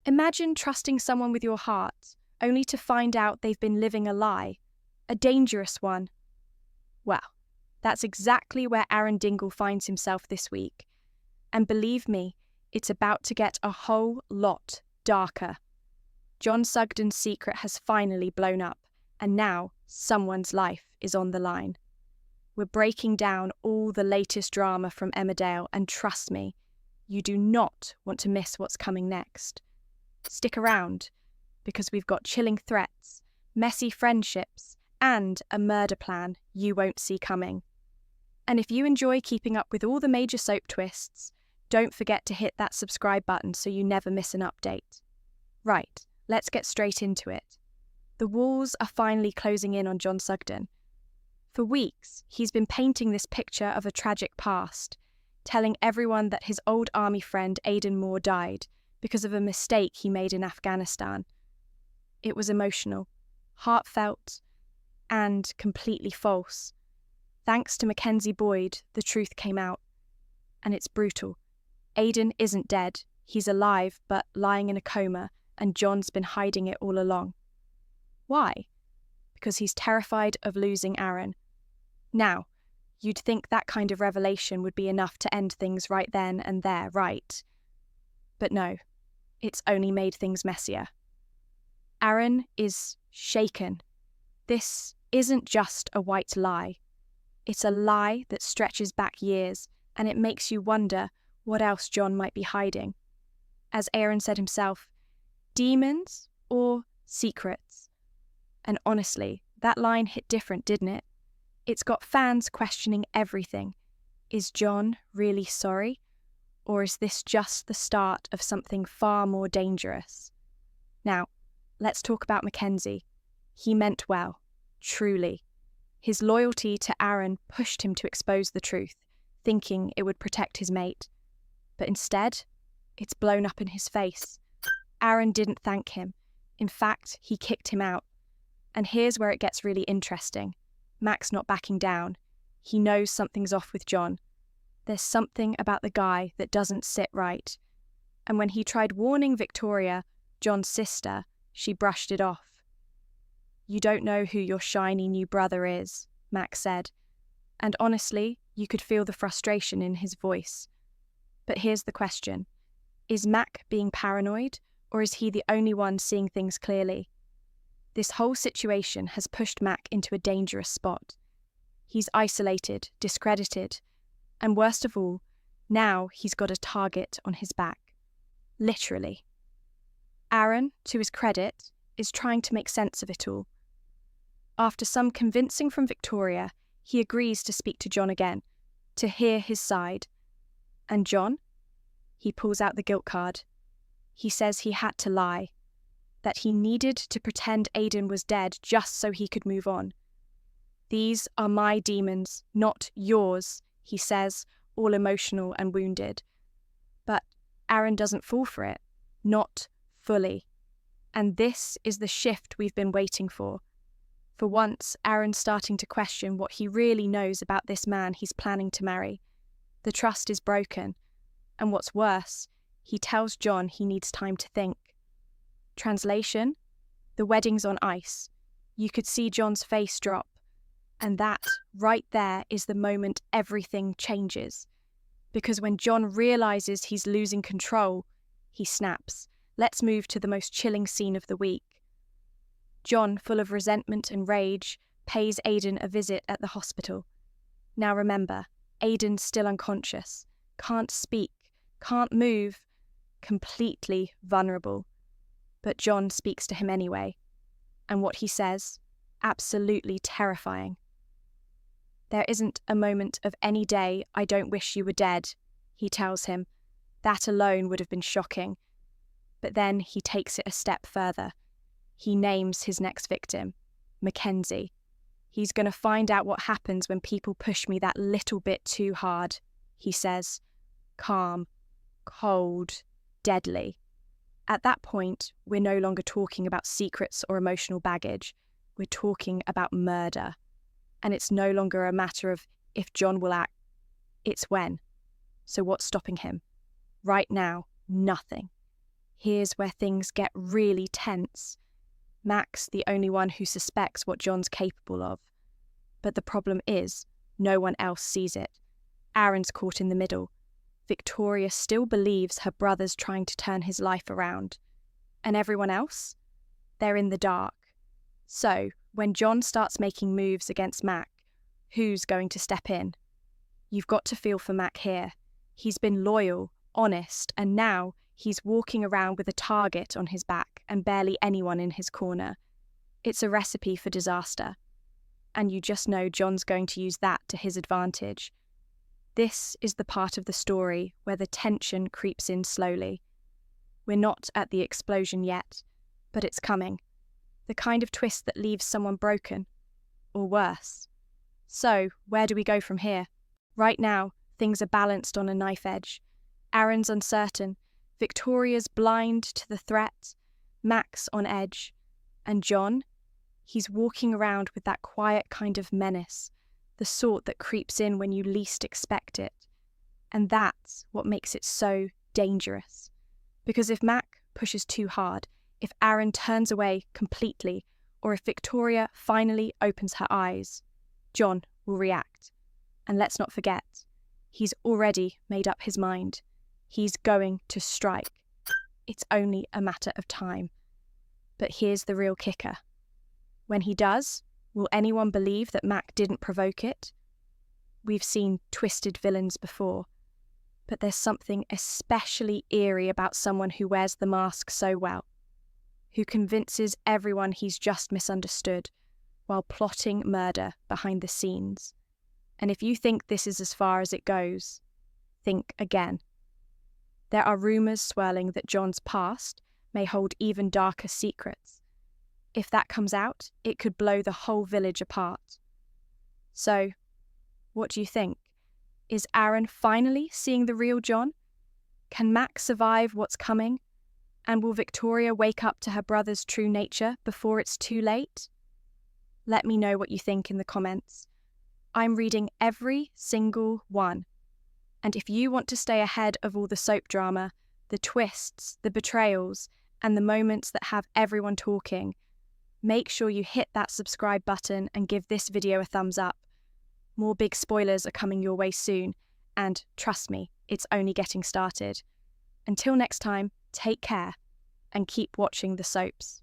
Imagine trusting someone with your heart, only to find out they've been living a lie, a dangerous one. Well, that's exactly where Aaron Dingle finds himself this week. And believe me, it's about to get a whole lot darker. John Sugden's secret has finally blown up, and now someone's life is on the line. We're breaking down all the latest drama from Emmerdale, and trust me, you do not want to miss what's coming next. Stick around, because we've got chilling threats, messy friendships, and a murder plan you won't see coming. And if you enjoy keeping up with all the major soap twists, don't forget to hit that subscribe button so you never miss an update. Right, let's get straight into it. The walls are finally closing in on John Sugden. For weeks, he's been painting this picture of a tragic past, telling everyone that his old army friend Aidan Moore died because of a mistake he made in Afghanistan. It was emotional, heartfelt, and completely false. Thanks to Mackenzie Boyd, the truth came out. And it's brutal. Aidan isn't dead, he's alive but lying in a coma, and John's been hiding it all along. Why? Because he's terrified of losing Aaron. Now, you'd think that kind of revelation would be enough to end things right then and there, right? But no, it's only made things messier. Aaron is shaken. This isn't just a white lie. It's a lie that stretches back years, and it makes you wonder what else John might be hiding. As Aaron said himself, demons or secrets? And honestly, that line hit different, didn't it? It's got fans questioning everything. Is John really sorry? Or is this just the start of something far more dangerous? Now, let's talk about Mackenzie. He meant well, truly. His loyalty to Aaron pushed him to expose the truth, thinking it would protect his mate. But instead, it's blown up in his face. Aaron didn't thank him. In fact, he kicked him out. And here's where it gets really interesting. Mack's not backing down. He knows something's off with John. There's something about the guy that doesn't sit right. And when he tried warning Victoria, John's sister, she brushed it off. "You don't know who your shiny new brother is," Mack said. And honestly, you could feel the frustration in his voice. But here's the question. Is Mack being paranoid, or is he the only one seeing things clearly? This whole situation has pushed Mack into a dangerous spot. He's isolated, discredited, and worst of all, now he's got a target on his back. Literally. Aaron, to his credit, is trying to make sense of it all. After some convincing from Victoria, he agrees to speak to John again, to hear his side. And John? He pulls out the guilt card. He says he had to lie, that he needed to pretend Aidan was dead just so he could move on. "These are my demons, not yours," he says, all emotional and wounded. But Aaron doesn't fall for it. Not fully. And this is the shift we've been waiting for. For once, Aaron's starting to question what he really knows about this man he's planning to marry. The trust is broken. And what's worse, he tells John he needs time to think. Translation? The wedding's on ice. You could see John's face drop. And that, right there, is the moment everything changes. Because when John realizes he's losing control, he snaps. Let's move to the most chilling scene of the week. John, full of resentment and rage, pays Aidan a visit at the hospital. Now remember, Aidan's still unconscious, can't speak, can't move, completely vulnerable. But John speaks to him anyway. And what he says, absolutely terrifying. "There isn't a moment of any day I don't wish you were dead," he tells him. That alone would have been shocking. But then he takes it a step further. He names his next victim, Mackenzie. "He's going to find out what happens when people push me that little bit too hard," he says. Calm, cold, deadly. At that point, we're no longer talking about secrets or emotional baggage. We're talking about murder. And it's no longer a matter of if John will act, it's when. So what's stopping him? Right now, nothing. Here's where things get really tense. Mack's the only one who suspects what John's capable of. But the problem is, no one else sees it. Aaron's caught in the middle. Victoria still believes her brother's trying to turn his life around. And everyone else? They're in the dark. So, when John starts making moves against Mack, who's going to step in? You've got to feel for Mack here. He's been loyal, honest, and now he's walking around with a target on his back and barely anyone in his corner. It's a recipe for disaster. And you just know John's going to use that to his advantage. This is the part of the story where the tension creeps in slowly. We're not at the explosion yet, but it's coming. The kind of twist that leaves someone broken, or worse. So, where do we go from here? Right now, things are balanced on a knife edge. Aaron's uncertain, Victoria's blind to the threat, Mack's on edge, and John? He's walking around with that quiet kind of menace, the sort that creeps in when you least expect it. And that's what makes it so dangerous. Because if Mack pushes too hard, if Aaron turns away completely, or if Victoria finally opens her eyes, John will react. And let's not forget, he's already made up his mind. He's going to strike. It's only a matter of time. But here's the real kicker. When he does, will anyone believe that Mack didn't provoke it? We've seen twisted villains before, but there's something especially eerie about someone who wears the mask so well, who convinces everyone he's just misunderstood while plotting murder behind the scenes. And if you think this is as far as it goes, think again. There are rumours swirling that John's past may hold even darker secrets. If that comes out, it could blow the whole village apart. So, what do you think? Is Aaron finally seeing the real John? Can Mack survive what's coming? And will Victoria wake up to her brother's true nature before it's too late? Let me know what you think in the comments. I'm reading every single one. And if you want to stay ahead of all the soap drama, the twists, the betrayals, and the moments that have everyone talking, make sure you hit that subscribe button and give this video a thumbs up. More big spoilers are coming your way soon, and trust me, it's only getting started. Until next time, take care and keep watching the soaps.